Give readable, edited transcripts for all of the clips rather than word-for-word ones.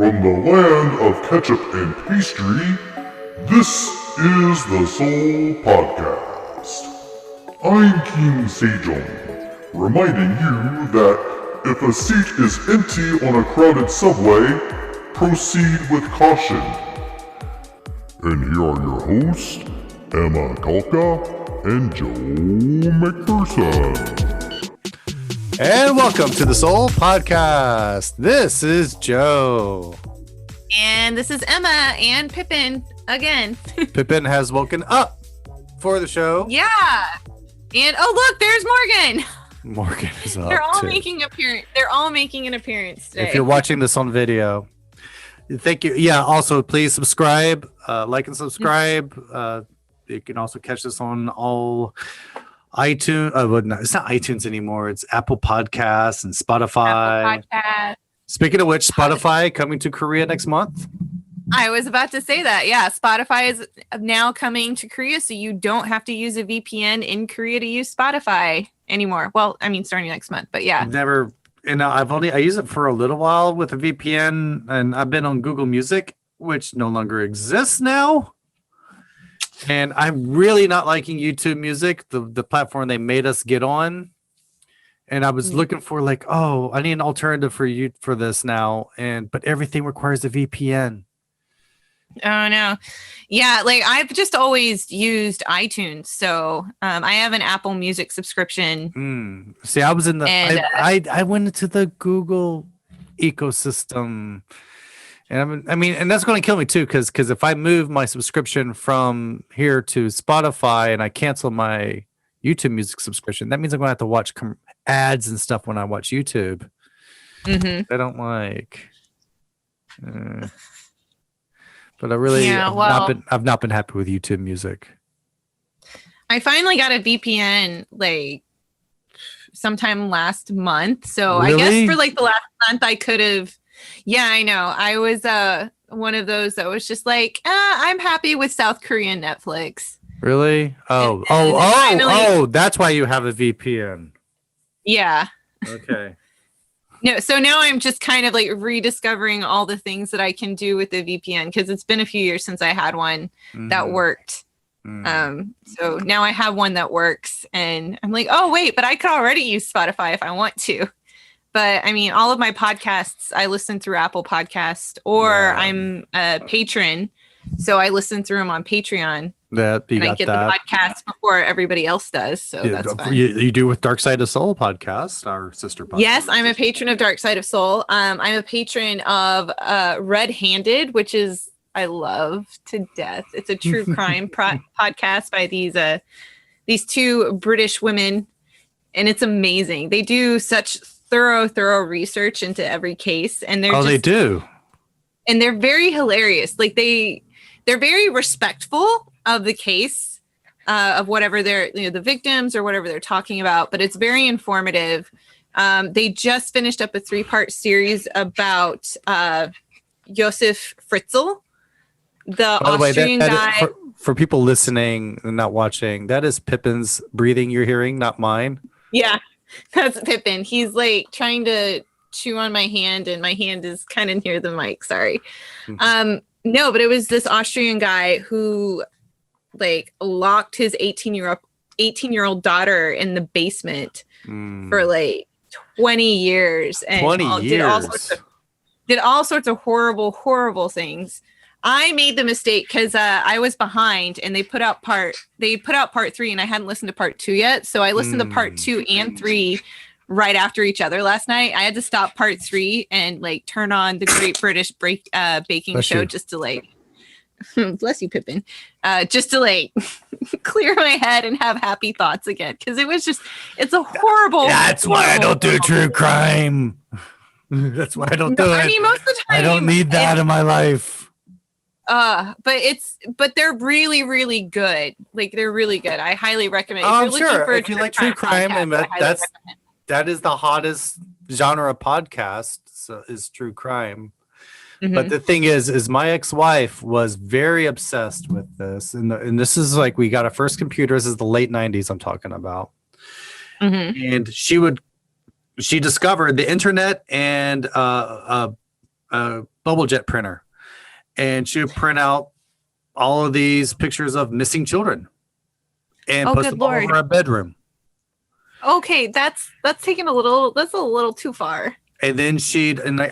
From the land of ketchup and pastry, this is the SeoulPodcast. I'm King Sejong, reminding you that if a seat is empty on a crowded subway, proceed with caution. And here are your hosts, Emma Kalka and Joe McPherson. And welcome to the SeoulPodcast. This is Joe. And this is Emma and Pippin again. Pippin has woken up for the show. Yeah. And oh look, there's Morgan. Morgan is up. They're all too. They're all making an appearance today. If you're watching this on video, thank you. Yeah, also please subscribe, like and subscribe. You can also catch this on all iTunes. Well, no, it's not iTunes anymore. It's Apple Podcasts and Spotify. Apple Podcast. Speaking of which, Spotify coming to Korea next month. I was about to say that. Yeah, Spotify is now coming to Korea, so you don't have to use a VPN in Korea to use Spotify anymore. Well, I mean, starting next month, but yeah. Never. And I use it for a little while with a VPN, and I've been on Google Music, which no longer exists now. And I'm really not liking YouTube Music, the platform they made us get on. And I was looking for I need an alternative for this now. But everything requires a VPN. Oh no. Yeah, I've just always used iTunes. So I have an Apple Music subscription. See, I was in I went into the Google ecosystem. And and that's going to kill me too, because if I move my subscription from here to Spotify and I cancel my YouTube Music subscription, that means I'm going to have to watch ads and stuff when I watch YouTube. I don't like. But I really I've not been happy with YouTube Music. I finally got a VPN sometime last month. So really? I guess for the last month I could have. Yeah, I know. I was one of those that was just I'm happy with South Korean Netflix. Really? Oh, that's why you have a VPN. Yeah. Okay. No, so now I'm just kind of rediscovering all the things that I can do with the VPN because it's been a few years since I had one that worked. So now I have one that works and I'm oh wait, but I could already use Spotify if I want to. But I mean, all of my podcasts, I listen through Apple Podcasts or I'm a patron. So I listen through them on Patreon. And I get the podcast before everybody else does. So that's fun. You do with Dark Side of Soul podcast, our sister podcast. Yes, I'm a patron of Dark Side of Soul. I'm a patron of Red Handed, which is I love to death. It's a true crime podcast by these two British women. And it's amazing. They do such thorough research into every case. And they do. And they're very hilarious. They're very respectful of the case, of whatever the victims or whatever they're talking about, but it's very informative. They just finished up a 3-part series about Josef Fritzl, the Austrian guy. For people listening and not watching, that is Pippin's breathing you're hearing, not mine. Yeah, that's Pippin. He's trying to chew on my hand and my hand is kind of near the mic. Sorry. No, but it was this Austrian guy who locked his 18-year-old daughter in the basement for 20 years and 20 years. Did all sorts of horrible things. I made the mistake because I was behind and they put out part 3 and I hadn't listened to part 2 yet. So I listened to part 2 and 3 right after each other last night. I had to stop part 3 and turn on the Great British Baking Bless Show you. just to bless you, Pippin, just to clear my head and have happy thoughts again. Because it's a horrible. That's why I don't do true crime. That's why I don't do it. I mean, most of the time I don't need that in my life. But they're really, really good. They're really good. I highly recommend. Oh, I'm sure. If you like true crime, and that is the hottest genre of podcast. So is true crime. But the thing is my ex-wife was very obsessed with this, and this is we got our first computers. This is the late 90s. I'm talking about, and she discovered the internet and bubble jet printer, and she would print out all of these pictures of missing children and post good them all Lord. over our bedroom. Okay, that's taking a little too far. And then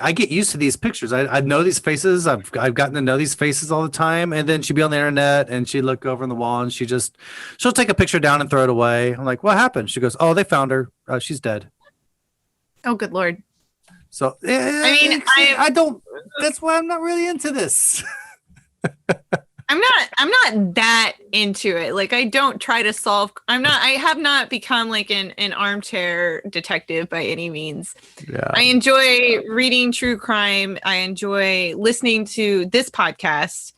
I get used to these pictures. I know these faces. I've gotten to know these faces all the time. And then she'd be on the internet and she'd look over on the wall and she'll take a picture down and throw it away. I'm like, what happened? She goes, oh, they found her. She's dead. Oh, good Lord. So I don't. That's why I'm not really into this. I'm not that into it. Like, I don't try to solve. I have not become like an armchair detective by any means. Yeah. I enjoy reading true crime. I enjoy listening to this podcast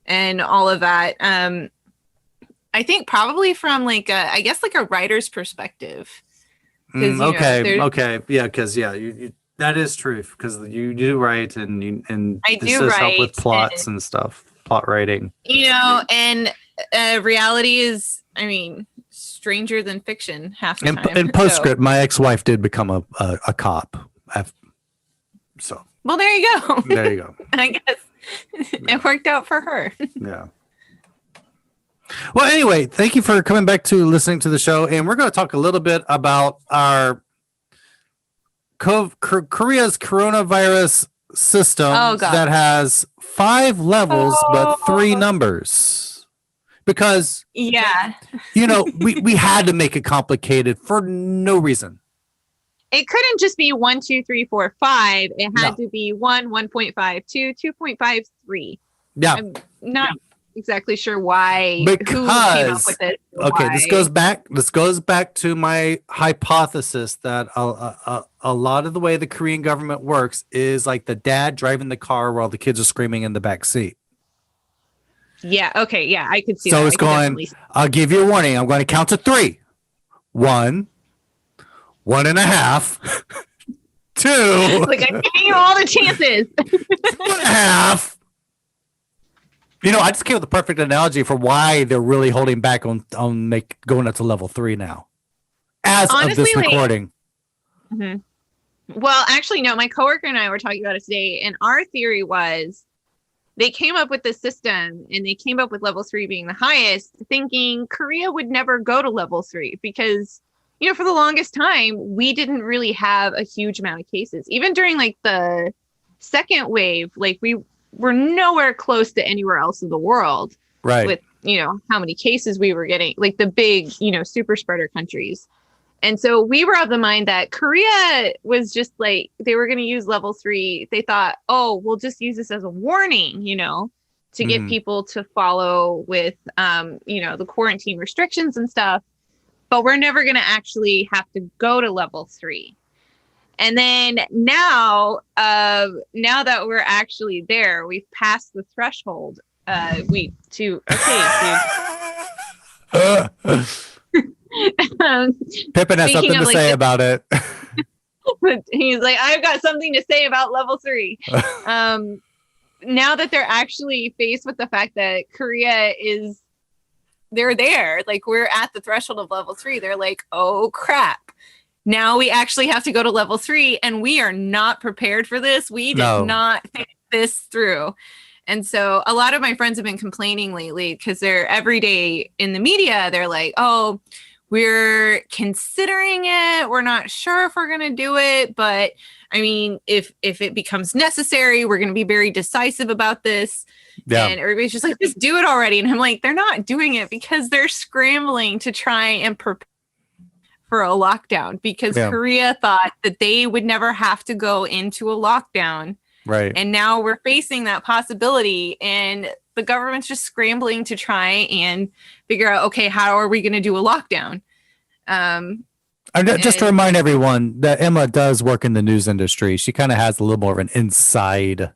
and all of that. I think probably from like a writer's perspective. Okay. Yeah. Cause you that is true. Cause you do write and I this do does write help with plots and stuff. Plot writing, and reality is, stranger than fiction half the time. In postscript, my ex-wife did become a cop. So well, there you go. There you go. I guess it worked out for her. Yeah. Well, anyway, thank you for coming back to listening to the show, and we're going to talk a little bit about our Korea's coronavirus system that has 5 levels but 3 numbers, because we had to make it complicated for no reason. It couldn't just be 1, 2, 3, 4, 5. It had to be 1, 1.5, 2, 2.5, 3. Yeah, I'm not exactly sure why. Because who came up with it. This goes back to my hypothesis that a lot of the way the Korean government works is like the dad driving the car while the kids are screaming in the back seat. Yeah. Okay. Yeah, I could see. So that. it's going. I'll give you a warning. I'm going to count to 3. 1, 1.5, 2. Like, I'm giving you all the chances. 2.5. I just came with the perfect analogy for why they're really holding back on going up to level 3 now, honestly, of this recording. Well, actually, no. My coworker and I were talking about it today, and our theory was they came up with this system, and they came up with level 3 being the highest, thinking Korea would never go to level 3 because, for the longest time, we didn't really have a huge amount of cases. Even during like the second wave, like we're nowhere close to anywhere else in the world, right? With how many cases we were getting, like the big super spreader countries. And so we were of the mind that Korea was just like, they were going to use level 3. They thought, oh, we'll just use this as a warning, to get people to follow with the quarantine restrictions and stuff, but we're never going to actually have to go to level 3. And then now that we're actually there, we've passed the threshold. Pippin has something to say about it. He's like, I've got something to say about level 3. Now that they're actually faced with the fact that Korea they're there, like we're at the threshold of level 3. They're like, oh crap. Now we actually have to go to level 3, and we are not prepared for this. We did not think this through. And so a lot of my friends have been complaining lately because they're every day in the media. They're like, oh, we're considering it. We're not sure if we're going to do it. But if it becomes necessary, we're going to be very decisive about this. Yeah. And everybody's just like, just do it already. And I'm like, they're not doing it because they're scrambling to try and prepare for a lockdown, because Korea thought that they would never have to go into a lockdown. Right. And now we're facing that possibility, and the government's just scrambling to try and figure out, okay, how are we going to do a lockdown? Just to remind everyone that Emma does work in the news industry. She kind of has a little more of an inside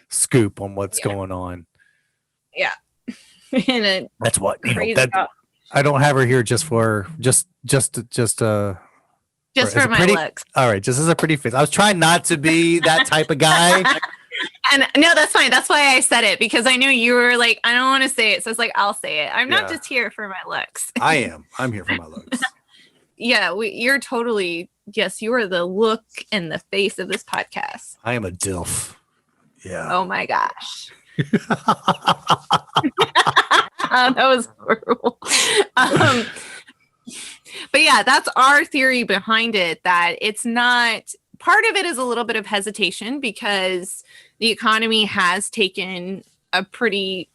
scoop on what's going on. Yeah. And that's what, I don't have her here just for my looks. All right, just as a pretty face. I was trying not to be that type of guy. And no, that's fine. That's why I said it, because I knew you were like, I don't want to say it. So it's like, I'll say it. I'm not just here for my looks. I am. I'm here for my looks. Yeah, you're totally, yes, you are the look and the face of this podcast. I am a DILF. Yeah. Oh my gosh. That was horrible. But yeah, that's our theory behind it, that it's not, part of it is a little bit of hesitation because the economy has taken a pretty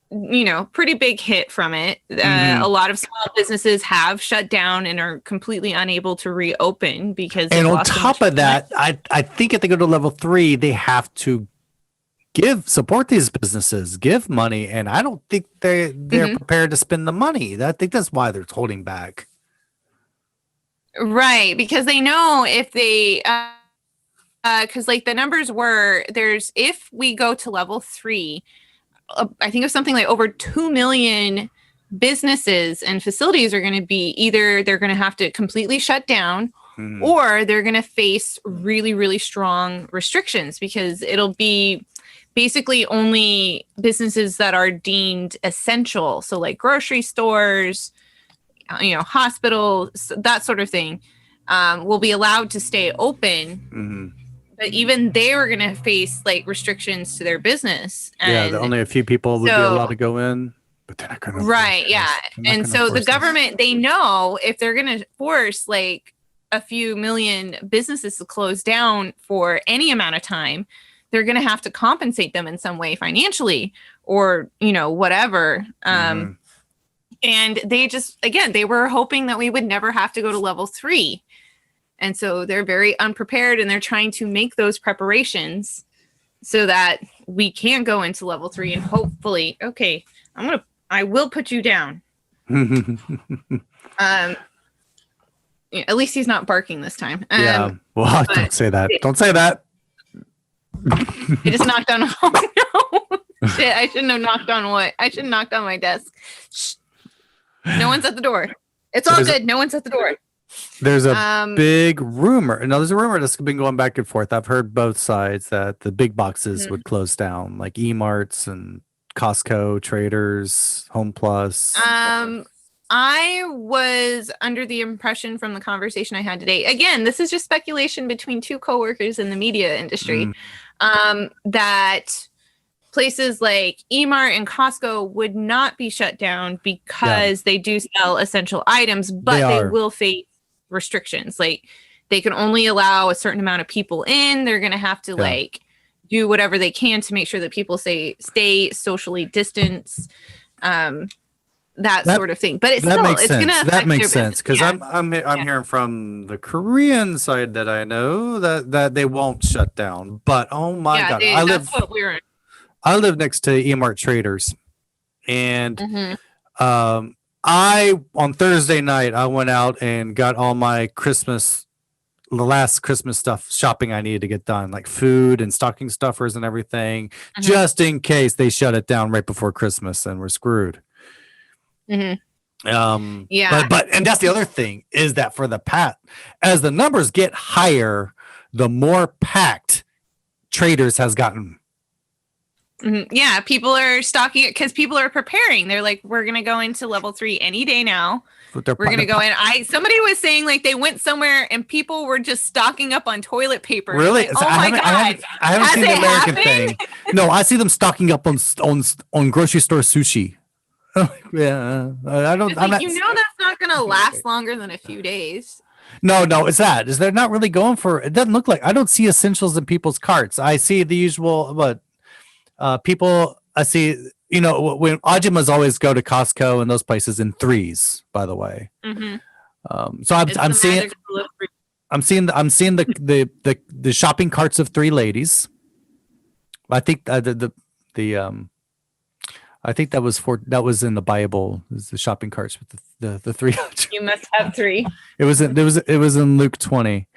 big hit from it. A lot of small businesses have shut down and are completely unable to reopen because and on top of that, I think if they go to level 3, they have to support these businesses, give money, and I don't think they're prepared to spend the money. I think that's why they're holding back. Right, because they know if they because like the numbers were, if we go to level 3, I think it was something like over 2 million businesses and facilities are going to be either they're going to have to completely shut down or they're going to face really, really strong restrictions because it'll be basically only businesses that are deemed essential. So like grocery stores, hospitals, that sort of thing, will be allowed to stay open. But even they were going to face like restrictions to their business. And only a few people would be allowed to go in, but they're not going to. Right, yeah. And so the government, they know if they're going to force like a few million businesses to close down for any amount of time, they're going to have to compensate them in some way financially or, whatever. And they just, again, they were hoping that we would never have to go to level 3. And so they're very unprepared and they're trying to make those preparations so that we can go into level 3 and hopefully, okay, I will put you down. At least he's not barking this time. Well, don't say that. Don't say that. He just knocked on. Oh no! Shit! I shouldn't have knocked on what? I should have knocked on my desk. Shh. No one's at the door. It's all good. No one's at the door. There's a big rumor. No, there's a rumor that's been going back and forth. I've heard both sides that the big boxes would close down, like E-Marts and Costco, Traders, Home Plus. I was under the impression from the conversation I had today. Again, this is just speculation between two coworkers in the media industry. That places like E-Mart and Costco would not be shut down because they do sell essential items, but they will face restrictions. Like they can only allow a certain amount of people in. They're going to have to like do whatever they can to make sure that people stay socially distanced, that sort of thing. But it's going to affect that makes sense because I'm hearing from the Korean side that I know that they won't shut down. But oh my god, I live next to E-Mart Traders, and I on Thursday night I went out and got all my the last Christmas stuff shopping I needed to get done, like food and stocking stuffers and everything, just in case they shut it down right before Christmas and we're screwed. But and that's the other thing is that for as the numbers get higher, the more packed Traders has gotten. Yeah, people are stocking it because people are preparing. They're like, we're gonna go into level 3 any day now. We're gonna go in. Somebody was saying like they went somewhere and people were just stocking up on toilet paper. Really? Like, my god! I haven't seen the American thing. No, I see them stocking up on grocery store sushi. Yeah, I don't. Like, that's not gonna last longer than a few days. No, it's that. Is they're not really going for? It doesn't look like. I don't see essentials in people's carts. I see the usual, people. I see. When Ajimas always go to Costco and those places in 3s. By the way. So I'm seeing the shopping carts of 3 ladies. I think I think that was in the Bible. Is the shopping carts with the 3. You must have 3. It was in Luke 20.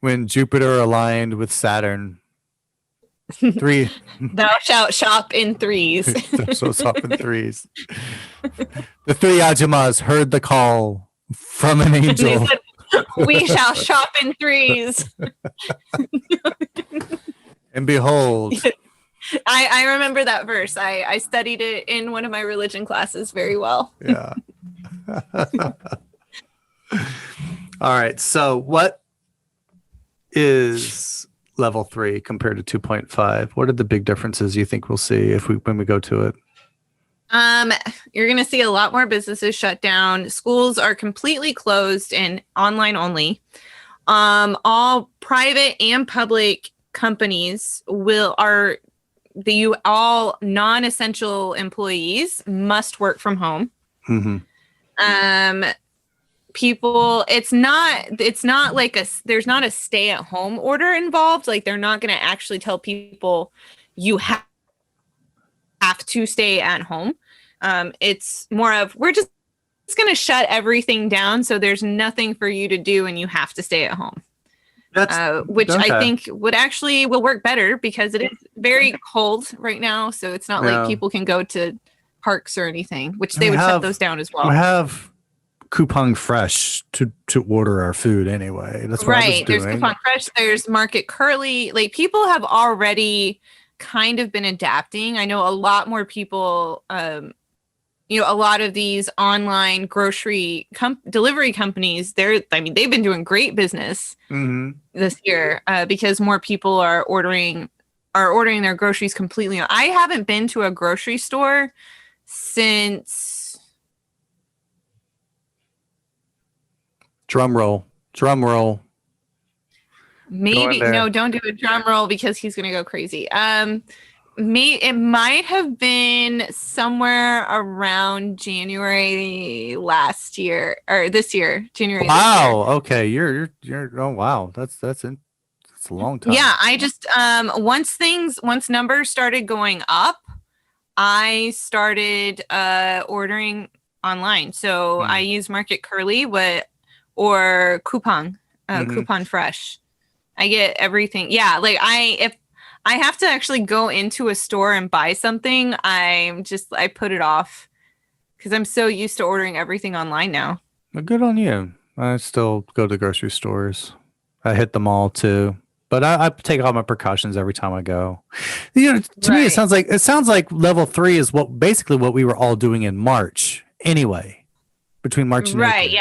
When Jupiter aligned with Saturn. 3. Thou shalt shop in 3s. So shop in 3s. The 3 Ajimas heard the call from an angel. We shall shop in 3s. And behold. I remember that verse. I studied it in one of my religion classes very well. Yeah. All right. So what is level 3 compared to 2.5? What are the big differences you think we'll see when we go to it? You're going to see a lot more businesses shut down. Schools are completely closed and online only. All private and public companies all non-essential employees must work from home. Mm-hmm. People, it's not like there's not a stay-at-home order involved. Like they're not going to actually tell people you have to stay at home. It's more of we're just going to shut everything down, so there's nothing for you to do, and you have to stay at home. Which okay. I think will work better because it is very cold right now, so it's not like people can go to parks or anything, which they would shut those down as well. We have Coupon Fresh to order our food anyway. That's what I was doing. There's Coupon Fresh. There's Market Curly. Like people have already kind of been adapting. I know a lot more people. A lot of these online grocery delivery companies. They've been doing great business this year because more people are ordering their groceries completely. I haven't been to a grocery store since. Drum roll. Maybe no, don't do a drum roll because he's gonna go crazy. It might have been somewhere around January last year or this year, January. Wow. Okay. You're. Oh wow. That's a long time. Yeah. I just once numbers started going up, I started ordering online. So I use Market Curly, or Coupon Fresh. I get everything. Yeah, like if I have to actually go into a store and buy something, I put it off because I'm so used to ordering everything online now. Well, good on you. I still go to grocery stores. I hit them all too, but I take all my precautions every time I go. To me, it sounds like level 3 is basically what we were all doing in March anyway, between March and April. Right. Yeah.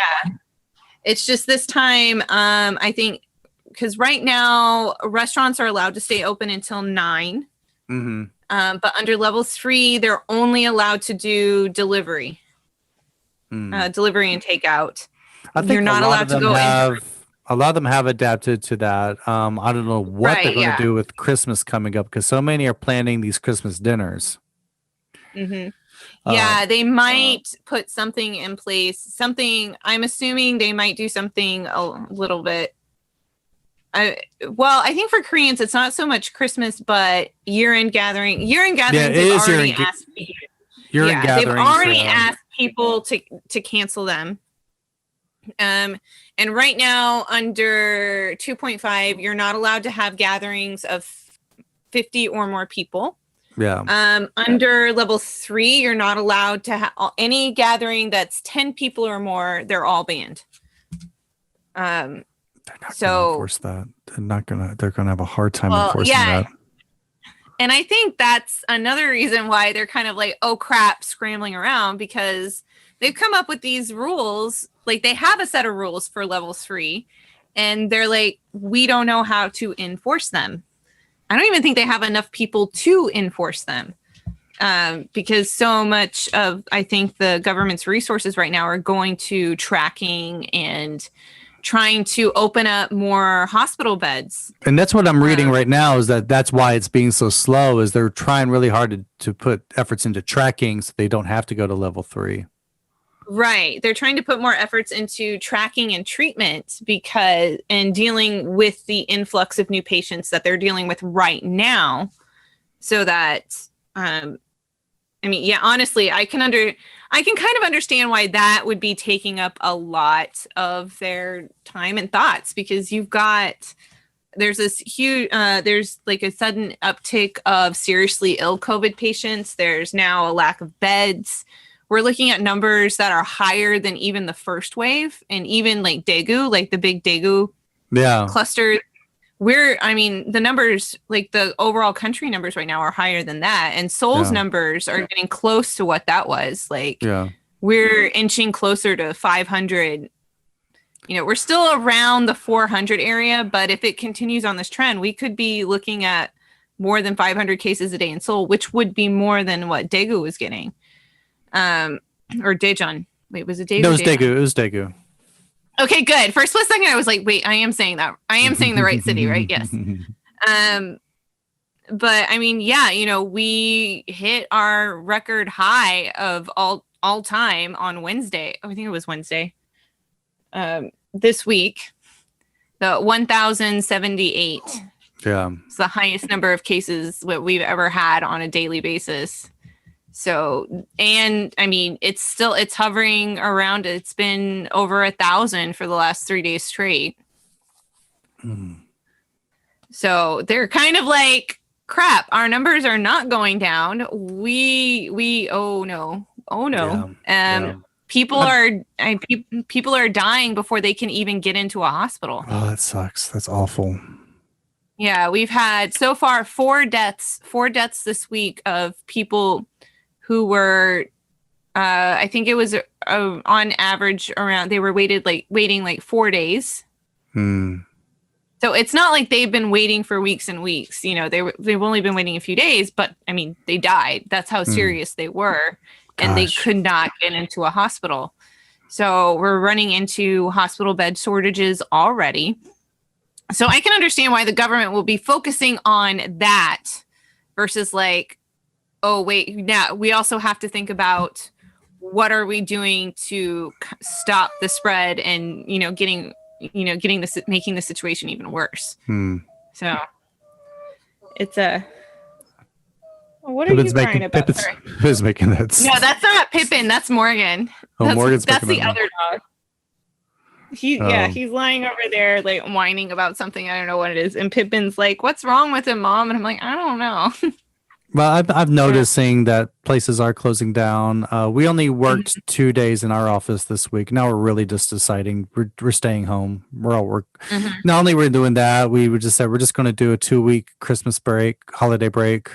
It's just this time, I think, because right now restaurants are allowed to stay open until 9. Mm-hmm. But under level 3, they're only allowed to do delivery, delivery and takeout. I think you're not allowed to go in. A lot of them have adapted to that. I don't know what they're going to do with Christmas coming up because so many are planning these Christmas dinners. Mm-hmm. Yeah, they might put something in place. I'm assuming they might do something a little bit. I think for Koreans, it's not so much Christmas, but year-end gathering. Year-end gatherings, they've already asked people. They've already asked people to cancel them. And right now, under 2.5, you're not allowed to have gatherings of 50 or more people. Yeah. Under level 3, you're not allowed to have any gathering that's 10 people or more. They're all banned. They're not going to enforce that. They're going to have a hard time enforcing that. And I think that's another reason why they're kind of like, oh crap, scrambling around because they've come up with these rules. Like they have a set of rules for level 3 and they're like, we don't know how to enforce them. I don't even think they have enough people to enforce them because so much of, I think, the government's resources right now are going to tracking and trying to open up more hospital beds. And that's what I'm reading right now is that's why it's being so slow is they're trying really hard to put efforts into tracking so they don't have to go to level 3. Right. They're trying to put more efforts into tracking and treatment and dealing with the influx of new patients that they're dealing with right now so that, honestly, I can kind of understand why that would be taking up a lot of their time and thoughts because there's this huge, there's like a sudden uptick of seriously ill COVID patients. There's now a lack of beds. We're looking at numbers that are higher than even the first wave and even like Daegu, like the big Daegu cluster. The numbers, like the overall country numbers right now are higher than that. And Seoul's numbers are getting close to what that was. Like we're inching closer to 500 we're still around the 400 area, but if it continues on this trend, we could be looking at more than 500 cases a day in Seoul, which would be more than what Daegu was getting. Or Daejeon. Wait, was it Daegu? No, it was Daegu. It was Daegu. Okay, good. For a split second, I was like, wait, I am saying that. I am saying the right city, right? Yes. But I mean, yeah, we hit our record high of all time on Wednesday. Oh, I think it was Wednesday. This week, the 1,078. Yeah. It's the highest number of cases that we've ever had on a daily basis. So, and I mean, it's hovering around, it's been over 1,000 for the last 3 days straight. So they're kind of like, crap, our numbers are not going down. Oh no. People are dying before they can even get into a hospital. Oh, that sucks. That's awful. Yeah, we've had so far 4 deaths this week of people who were, I think it was on average around, they were waiting like 4 days. So it's not like they've been waiting for weeks and weeks. They've only been waiting a few days, but I mean, they died. That's how serious they were. And they could not get into a hospital. So we're running into hospital bed shortages already. So I can understand why the government will be focusing on that versus like, oh, wait, now we also have to think about what are we doing to stop the spread and, making the situation even worse. So it's what are you crying about? Pippin's making that. No, that's not Pippin. That's Morgan. Morgan's that's the that other dog. He's lying over there like whining about something. I don't know what it is. And Pippin's like, "What's wrong with him, Mom?" And I'm like, "I don't know." Well, I'm noticing that places are closing down. We only worked 2 days in our office this week. Now we're really just deciding we're staying home. We're all work. Not only we're doing that, we just said we're just going to do a 2-week Christmas break, holiday break.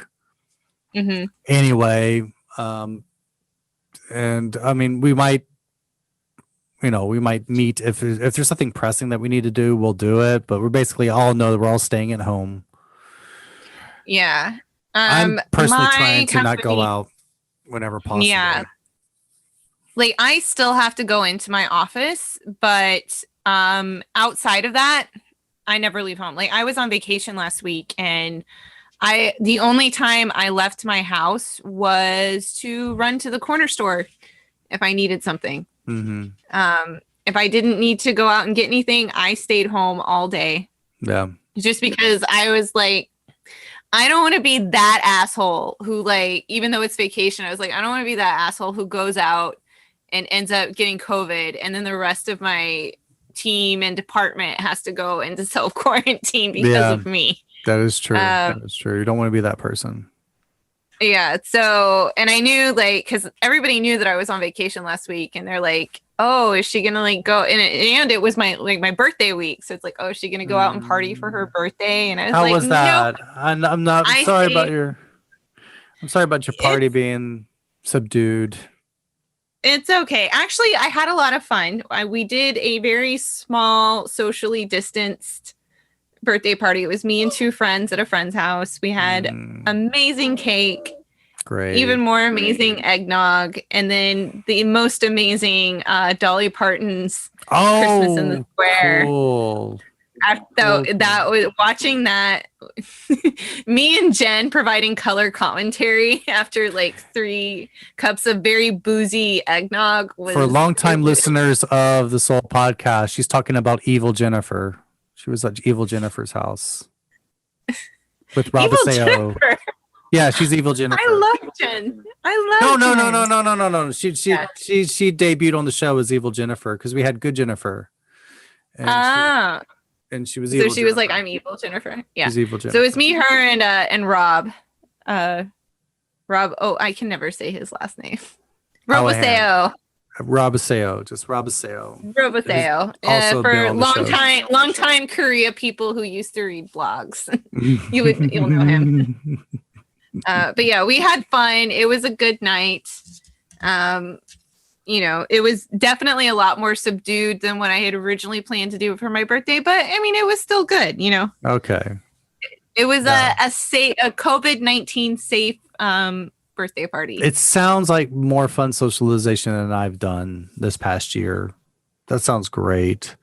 Anyway, and I mean, we might meet if there's something pressing that we need to do, we'll do it. But we're basically all know that we're all staying at home. Yeah. I'm personally trying to not go out whenever possible. Yeah. Like I still have to go into my office, but outside of that, I never leave home. Like I was on vacation last week and the only time I left my house was to run to the corner store if I needed something. If I didn't need to go out and get anything, I stayed home all day. Yeah. Just because I was like, I don't want to be that asshole who like, even though it's vacation, I was like, I don't want to be that asshole who goes out and ends up getting COVID. And then the rest of my team and department has to go into self-quarantine because of me. That is true. That is true. You don't want to be that person. Yeah. So, and I knew like, cause everybody knew that I was on vacation last week and they're like, oh, is she going to like go? And it was my birthday week. So it's like, oh, is she going to go out and party for her birthday? And I was How like, was that? Nope. I'm sorry about your party being subdued. It's okay. Actually, I had a lot of fun. We did a very small, socially distanced birthday party. It was me and 2 friends at a friend's house. We had amazing cake. Great. Even more amazing eggnog. And then the most amazing Dolly Parton's Christmas in the Square. Cool. That was watching that. Me and Jen providing color commentary after like 3 cups of very boozy eggnog. For longtime listeners of the Soul Podcast, she's talking about Evil Jennifer. She was at Evil Jennifer's house with Rob Aseo. Yeah, she's Evil Jennifer. I love Jen. Jen. No. She debuted on the show as Evil Jennifer because we had Good Jennifer. And she was evil. So she was like, I'm Evil Jennifer. Yeah. She's Evil Jennifer. So it was me, her, and Rob. Rob. Oh, I can never say his last name. Rob Aseo. Rob Aseo. Just Rob Aseo. Rob Aseo. For long time Korea people who used to read blogs. You'll know him. But yeah, we had fun. It was a good night. it was definitely a lot more subdued than what I had originally planned to do for my birthday. But I mean, it was still good. Okay. It was a COVID-19 safe birthday party. It sounds like more fun socialization than I've done this past year. That sounds great.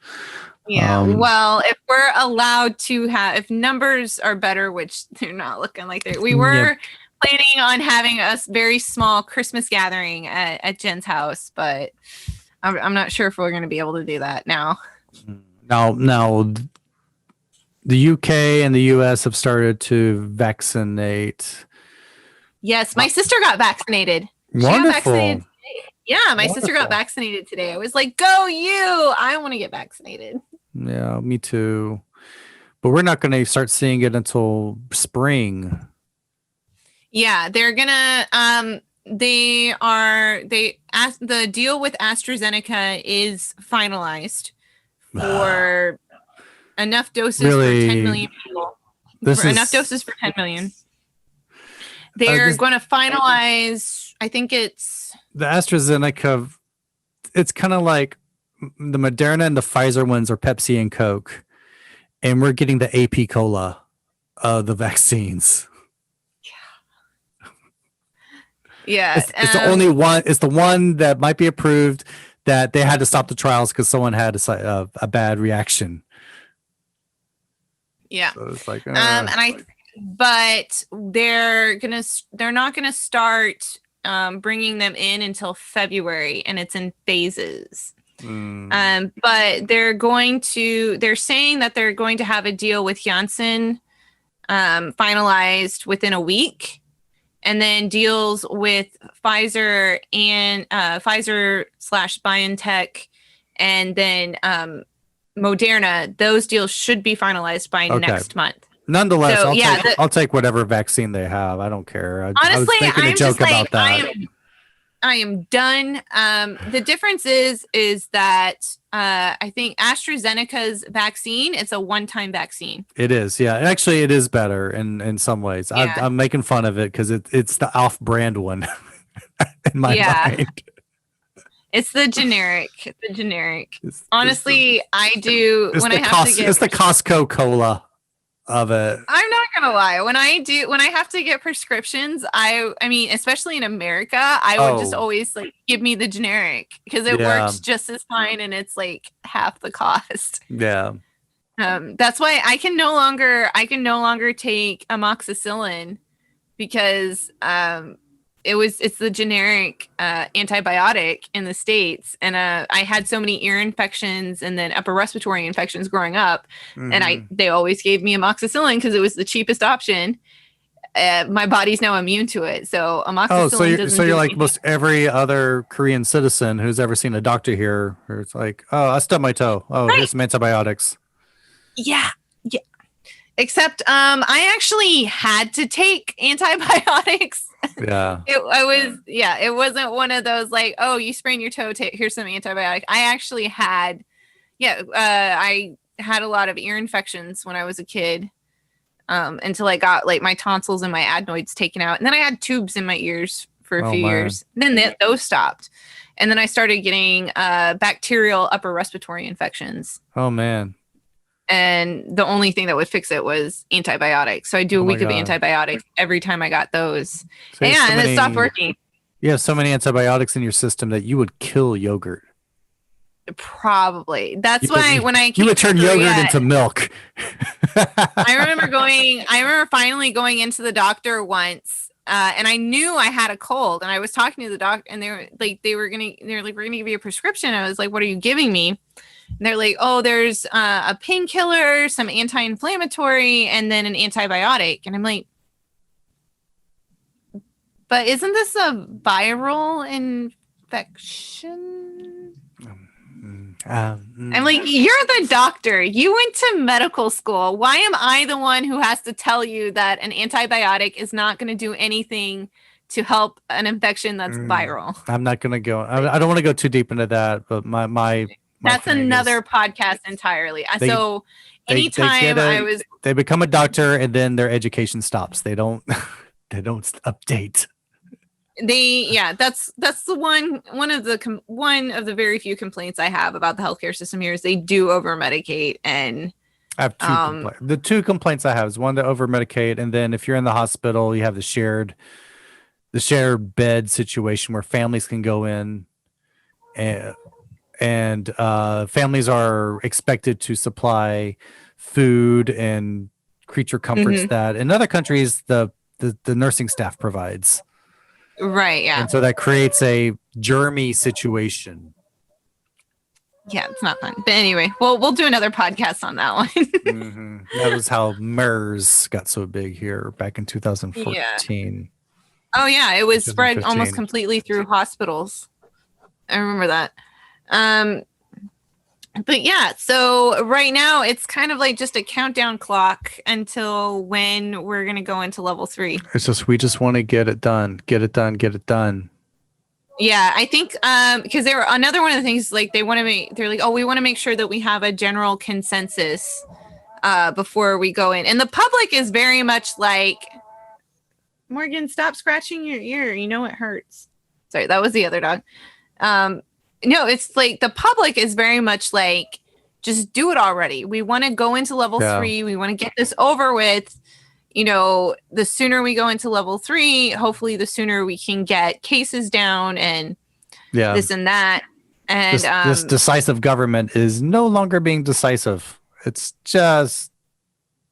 Yeah. Well, if we're allowed to if numbers are better, which they're not looking like we were planning on having a very small Christmas gathering at Jen's house, but I'm not sure if we're going to be able to do that now. Now, the UK and the US have started to vaccinate. Yes, my sister got vaccinated. Wonderful. She got vaccinated today. Yeah, my sister got vaccinated today. I was like, go you! I want to get vaccinated. Yeah, me too. But we're not going to start seeing it until spring. Yeah, they're gonna. The deal with AstraZeneca is finalized for enough doses for 10 million people. Enough doses for 10 million. They're going to finalize. I think it's the AstraZeneca. It's kind of like the Moderna and the Pfizer ones are Pepsi and Coke, and we're getting the AP Cola of the vaccines. Yeah, it's the only one. It's the one that might be approved that they had to stop the trials because someone had a bad reaction. Yeah, so it's like, but they're not gonna start bringing them in until February, and it's in phases. But they're saying that they're going to have a deal with Janssen finalized within a week. And then deals with Pfizer and Pfizer/BioNTech, and then Moderna. Those deals should be finalized by next month. Nonetheless, so, I'll take whatever vaccine they have. I don't care. Honestly, I was making a joke about that. I am done. The difference is that I think AstraZeneca's vaccine, it's a one-time vaccine. It is, yeah. Actually, it is better in some ways. Yeah. I'm making fun of it because it's the off-brand one in my mind. It's the generic. Honestly, I do when I have to get. It's the Costco Cola of it. I'm not gonna lie. When I have to get prescriptions, I mean, especially in America, I would just always like give me the generic because it works just as fine and it's like half the cost. Yeah. That's why I can no longer take amoxicillin because it's the generic antibiotic in the States, and I had so many ear infections and then upper respiratory infections growing up, and they always gave me amoxicillin because it was the cheapest option. My body's now immune to it, so amoxicillin. So you're like most every other Korean citizen who's ever seen a doctor here. Where it's like, oh, I stubbed my toe. Oh, here's some antibiotics. Yeah. Except I actually had to take antibiotics. Yeah. It wasn't one of those like, oh, you sprained your toe, here's some antibiotic. I actually had I had a lot of ear infections when I was a kid. Until I got like my tonsils and my adenoids taken out. And then I had tubes in my ears for a few years. Then those stopped. And then I started getting bacterial upper respiratory infections. Oh man. And the only thing that would fix it was antibiotics. So I do a week of antibiotics every time I got those. So and it stopped working. You have so many antibiotics in your system that you would kill yogurt. Probably. That's why when I you would turn yogurt into milk. I remember finally going into the doctor once. And I knew I had a cold, and I was talking to the doctor, and they're like, we're gonna give you a prescription. I was like, what are you giving me? And they're like, oh, there's a painkiller, some anti-inflammatory, and then an antibiotic. And I'm like, but isn't this a viral infection? I'm like, you're the doctor. You went to medical school. Why am I the one who has to tell you that an antibiotic is not going to do anything to help an infection that's viral? I'm not going to go. I don't want to go too deep into that, but my that's another podcast entirely. So anytime they become a doctor and then their education stops. They don't update. That's the one of the very few complaints I have about the healthcare system here is they do over medicate. And I have two complaints. The two complaints I have is one, to over medicate, and then if you're in the hospital, you have the shared bed situation where families can go in, and families are expected to supply food and creature comforts that in other countries the nursing staff provides. Right. Yeah. And so that creates a germy situation. Yeah, it's not fun. But anyway, we'll do another podcast on that one. That was how MERS got so big here back in 2014. Yeah. Oh yeah, it was spread almost completely through hospitals. I remember that. But yeah, so right now it's kind of like just a countdown clock until when we're going to go into level 3. It's just, we just want to get it done. Yeah, I think because they were another one of the things like they're like, oh, we want to make sure that we have a general consensus before we go in. And the public is very much like, Morgan, stop scratching your ear. You know it hurts. Sorry, that was the other dog. No, it's like the public is very much like, just do it already. We want to go into level 3. We want to get this over with. You know, the sooner we go into level 3, hopefully the sooner we can get cases down and this and that. And this decisive government is no longer being decisive. It's just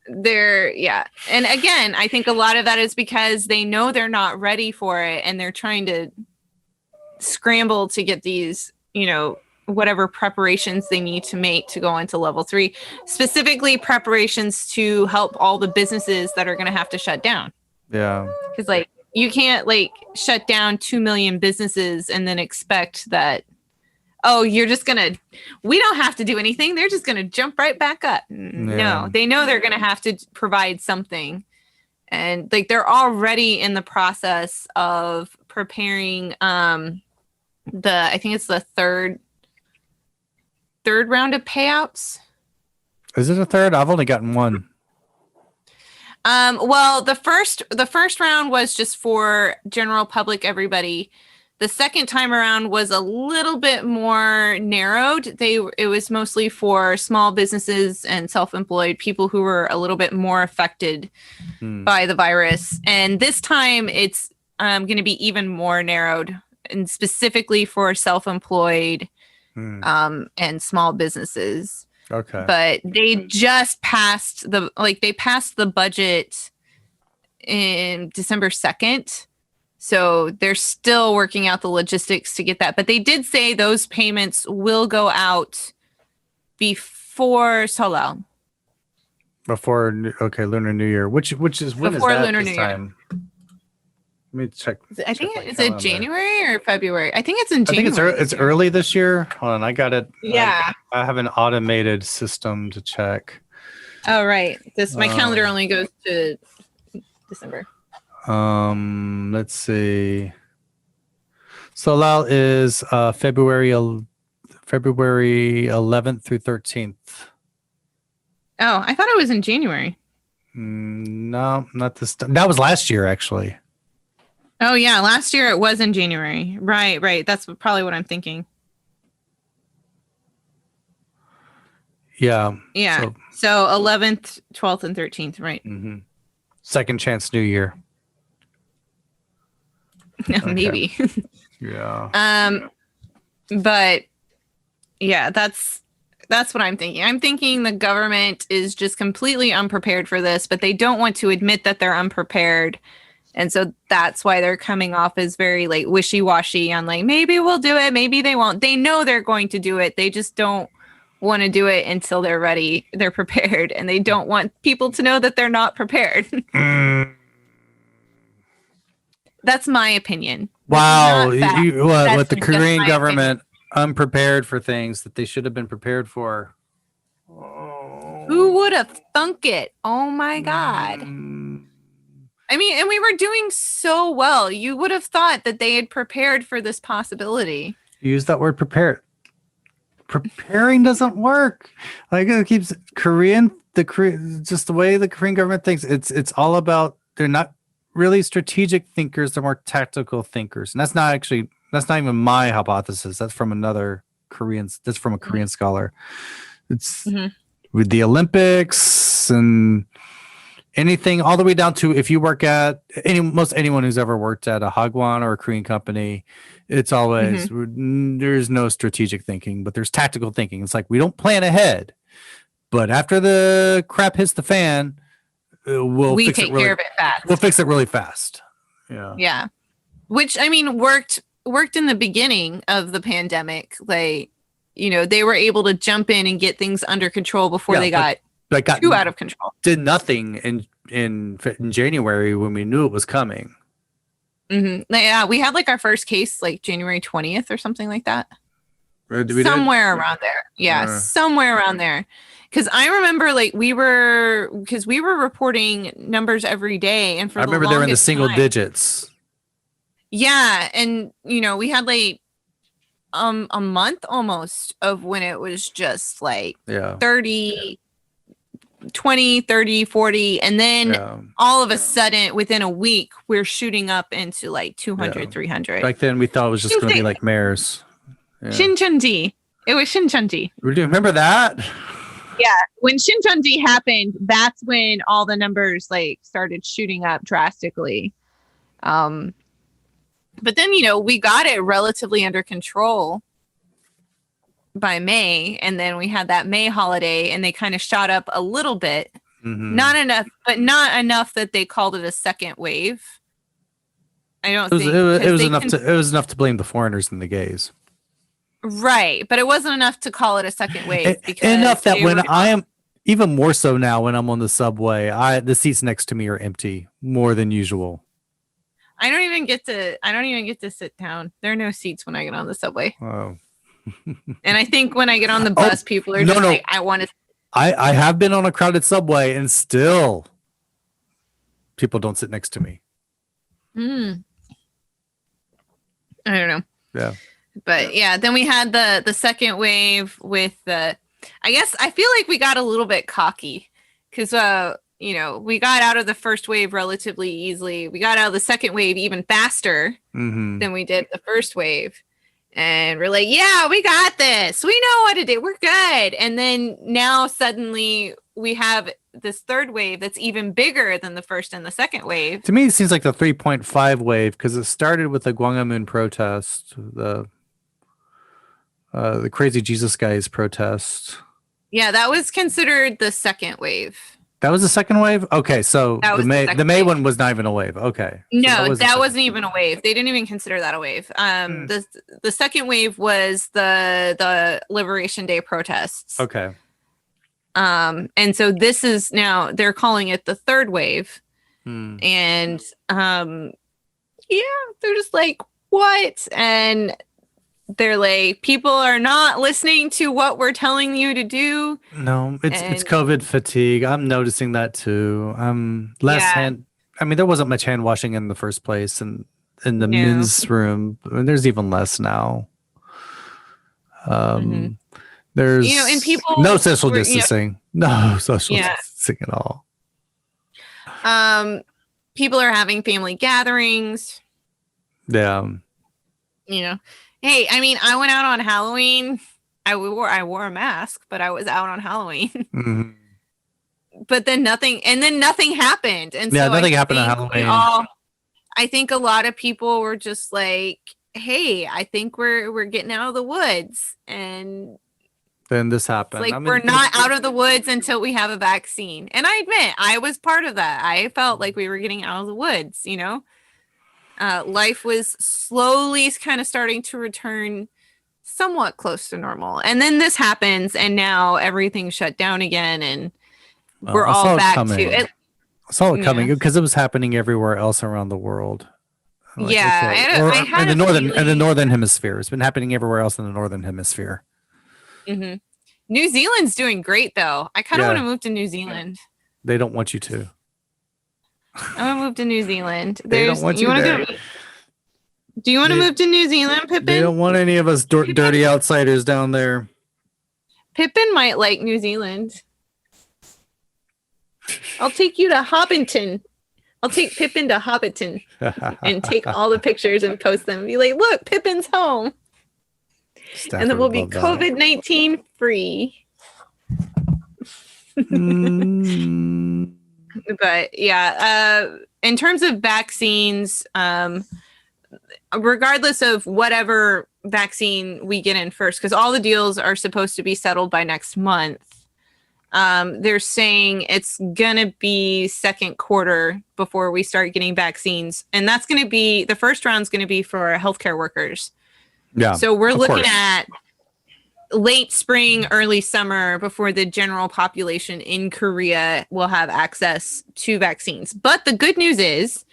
and again, I think a lot of that is because they know they're not ready for it and they're trying to scramble to get these, you know, whatever preparations they need to make to go into level 3, specifically preparations to help all the businesses that are going to have to shut down. Yeah. Because like you can't like shut down 2 million businesses and then expect that, oh, we don't have to do anything. They're just going to jump right back up. No, they know they're going to have to provide something. And like they're already in the process of preparing I think it's the third round of payouts. Is it a third? I've only gotten one. Well, the first round was just for general public, everybody. The second time around was a little bit more narrowed. It was mostly for small businesses and self-employed people who were a little bit more affected by the virus. And this time it's going to be even more narrowed, and specifically for self-employed and small businesses. Okay. But they just passed the budget in December 2nd. So they're still working out the logistics to get that. But they did say those payments will go out before Solal. Before Lunar New Year, which is when before is that Lunar this New Year. Time? Let me check. I think is it January or February? I think it's in January. I think it's early this year. Hold on, I got it. Yeah. I have an automated system to check. Oh right. My calendar only goes to December. Let's see. Solal is February 11th through 13th. Oh, I thought it was in January. No, not this time. That was last year, actually. Oh yeah, last year it was in January. Right. That's probably what I'm thinking. Yeah. Yeah. So 11th, 12th, and 13th, right? Mm-hmm. Second chance New Year. Maybe. Yeah. But yeah, that's what I'm thinking. I'm thinking the government is just completely unprepared for this, but they don't want to admit that they're unprepared. And so that's why they're coming off as very like wishy-washy on like, maybe we'll do it, maybe they won't. They know they're going to do it. They just don't want to do it until they're ready, they're prepared, and they don't want people to know that they're not prepared. That's my opinion. Wow. With the Korean government opinion. Unprepared for things that they should have been prepared for. Who would have thunk it? Oh my God. I mean, and we were doing so well. You would have thought that they had prepared for this possibility. Use that word prepared. Preparing doesn't work. Like it keeps just the way the Korean government thinks. It's all about, they're not really strategic thinkers. They're more tactical thinkers. And that's not even my hypothesis. That's from a Korean scholar. It's with the Olympics and anything all the way down to if you work at most anyone who's ever worked at a Hagwon or a Korean company, it's always there's no strategic thinking, but there's tactical thinking. It's like we don't plan ahead, but after the crap hits the fan, we'll take care of it fast. We'll fix it really fast. Yeah. Which I mean worked in the beginning of the pandemic. Like, they were able to jump in and get things under control before they got too out of control. Did nothing in January when we knew it was coming. Yeah, we had like our first case like January 20th or something like that. Somewhere around there. Yeah, somewhere around there. Because I remember like we were reporting numbers every day, and I remember they were in the single digits. Yeah, and we had like a month almost of when it was just like 30, 20, 30, 40, and then all of a sudden within a week we're shooting up into like 200, 300. Back then we thought it was just going to be like MERS. Shincheonji. It was Shincheonji. Do you remember that? Yeah, when Shincheonji happened, that's when all the numbers like started shooting up drastically. But then, we got it relatively under control by May. And then we had that May holiday and they kind of shot up a little bit. Not enough, but not enough that they called it a second wave. I don't think it was enough to blame the foreigners and the gays. Right. But it wasn't enough to call it a second wave. Enough that when I am, even more so now when I'm on the subway, the seats next to me are empty more than usual. I don't even get to sit down. There are no seats when I get on the subway. Oh. And I think when I get on the bus, people are just like, I want to. I have been on a crowded subway and still people don't sit next to me. I don't know. Yeah. But yeah, then we had the second wave with I guess I feel like we got a little bit cocky because we got out of the first wave relatively easily. We got out of the second wave even faster than we did the first wave. And we're like, yeah, we got this. We know what to do. We're good. And then now suddenly we have this third wave that's even bigger than the first and the second wave. To me, it seems like the 3.5 wave because it started with the Gwanghwamun protest, the crazy Jesus guys protest. Yeah, that was considered the second wave. That was the second wave? Okay, so the May one was not even a wave. Okay. No, that wasn't even a wave. They didn't even consider that a wave. The second wave was the Liberation Day protests. Okay. And so this is now they're calling it the third wave. And they're just like, what? And they're like, people are not listening to what we're telling you to do. No, it's COVID fatigue. I'm noticing that too. There wasn't much hand washing in the first place and in the men's room. I mean, there's even less now. There's and people no social distancing. No social distancing at all. People are having family gatherings. Yeah. Hey, I mean, I went out on Halloween. I wore a mask, but I was out on Halloween. But then nothing happened. And so nothing happened on Halloween. I think a lot of people were just like, "Hey, I think we're getting out of the woods," and then this happened. Like we're not out of the woods until we have a vaccine. And I admit, I was part of that. I felt like we were getting out of the woods. Life was slowly kind of starting to return somewhat close to normal. And then this happens and now everything's shut down again and we're all back to it. I saw it coming because it was happening everywhere else around the world. In the northern hemisphere. It's been happening everywhere else in the northern hemisphere. New Zealand's doing great though. I kind of want to move to New Zealand. They don't want you to. I want to move to New Zealand. They don't want you there. Do you want to move to New Zealand, Pippin? They don't want any of us dirty outsiders down there. Pippin might like New Zealand. I'll take you to Hobbiton. I'll take Pippin to Hobbiton and take all the pictures and post them. Be like, look, Pippin's home. Stafford And then we'll be love that. COVID-19 free. But yeah, in terms of vaccines, regardless of whatever vaccine we get in first, because all the deals are supposed to be settled by next month, they're saying it's gonna be second quarter before we start getting vaccines, and that's gonna be the first round's gonna be for healthcare workers. Yeah. So we're looking course. at late spring, early summer before the general population in Korea will have access to vaccines. But the good news is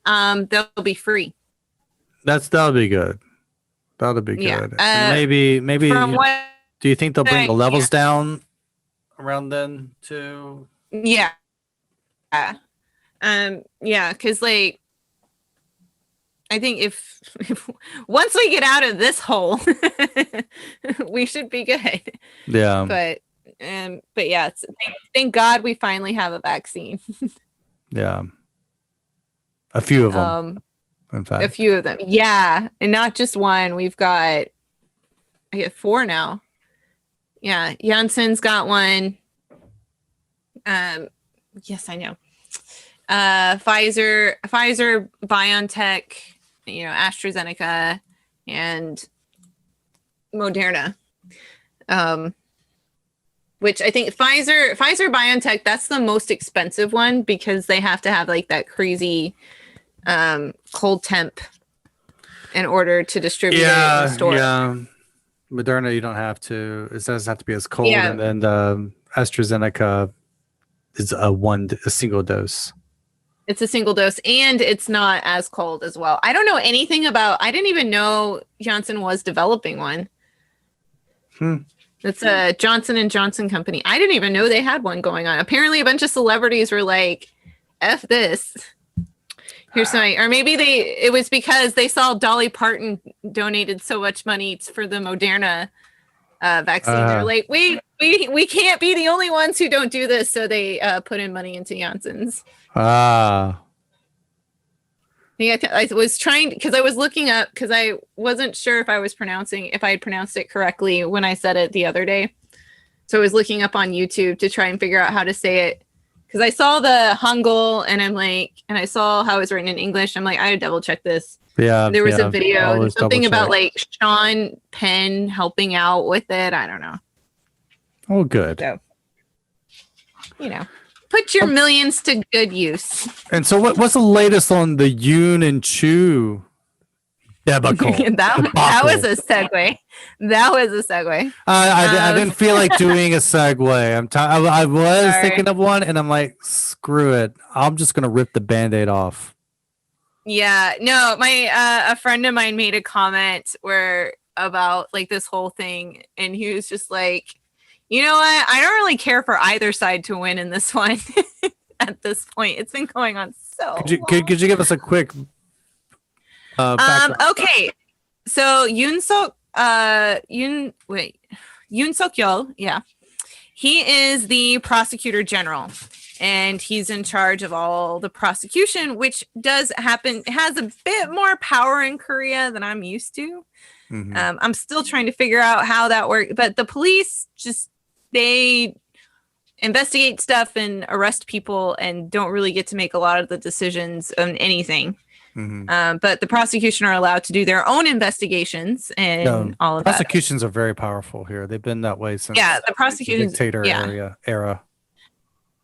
they'll be free. That'll be good. That'll be Yeah. good. And maybe From what do you think they'll bring the levels yeah. down around then too? Yeah. Yeah, because like I think if once we get out of this hole, we should be good. Yeah. But yeah, thank God we finally have a vaccine. Yeah. A few of them. In fact. A few of them. Yeah. And not just one. I get 4 now. Yeah. Janssen's got one. Yes, I know. Pfizer, BioNTech, AstraZeneca, and Moderna. Which I think Pfizer, BioNTech, that's the most expensive one because they have to have like that crazy cold temp in order to distribute it in the store. Yeah. Moderna, you don't have to. It doesn't have to be as cold. Yeah. And then the AstraZeneca is a single dose. It's a single dose, and it's not as cold as well. I don't know anything about. I didn't even know Johnson was developing one. It's a Johnson & Johnson company. I didn't even know they had one going on. Apparently, a bunch of celebrities were like, "F this." Here's something, or maybe it was because they saw Dolly Parton donated so much money for the Moderna vaccine. They're like, we can't be the only ones who don't do this, so they put in money into Janssen's. Yeah, I was trying because I was looking up because I wasn't sure if I had pronounced it correctly when I said it the other day. So I was looking up on YouTube to try and figure out how to say it because I saw the Hangul and I saw how it was written in English. I'm like, I would double check this. Yeah, there was a video, something about check. like Sean Penn helping out with it. I don't know. Oh, good. So, put your millions to good use. And so, what's the latest on the Yoon and Chu debacle? that was a segue. I didn't feel like doing a segue. I was thinking of one, and I'm like, screw it. I'm just gonna rip the Band-Aid off. Yeah, no, a friend of mine made a comment about like this whole thing, and he was just like, you know what? I don't really care for either side to win in this one at this point. It's been going on so long. Could you give us a quick background? Okay. So Yoon Suk-yeol, yeah. He is the prosecutor general, and he's in charge of all the prosecution, which has a bit more power in Korea than I'm used to. Mm-hmm. I'm still trying to figure out how that works, but the police they investigate stuff and arrest people and don't really get to make a lot of the decisions on anything. Mm-hmm. But the prosecution are allowed to do their own investigations and all of that. Prosecutions are very powerful here. They've been that way since the prosecutions dictator era.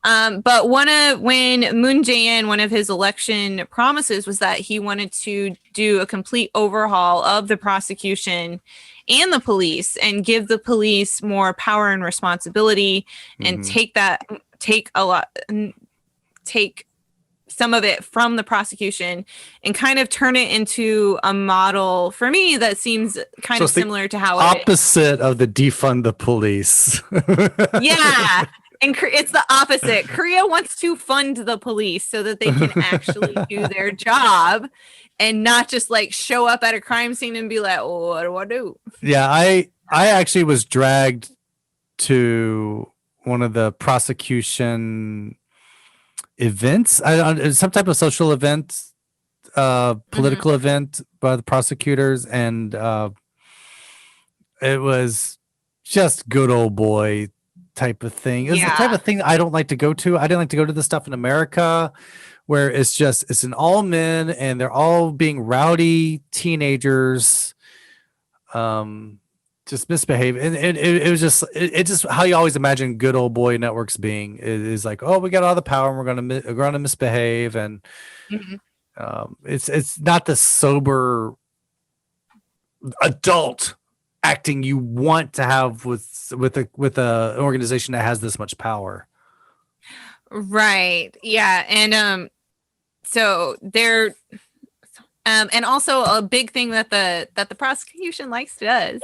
But when Moon Jae-in, one of his election promises was that he wanted to do a complete overhaul of the prosecution and the police and give the police more power and responsibility and take some of it from the prosecution and kind of turn it into a model for me that seems kind of similar to how opposite of the defund the police. Yeah. And it's the opposite. Korea wants to fund the police so that they can actually do their job and not just like show up at a crime scene and be like, oh, what do I do? Yeah, I actually was dragged to one of the prosecution events, some type of social event, political event by the prosecutors, and it was just good old boy type of thing. It's the type of thing I don't like to go to. I didn't like to go to the stuff in America where it's an all men and they're all being rowdy teenagers, just misbehave. And it was just how you always imagine good old boy networks being. It is like, oh, we got all the power and we're gonna misbehave, and it's not the sober adult acting you want to have with a organization that has this much power. Right. Yeah. And so they're and also a big thing that the prosecution likes to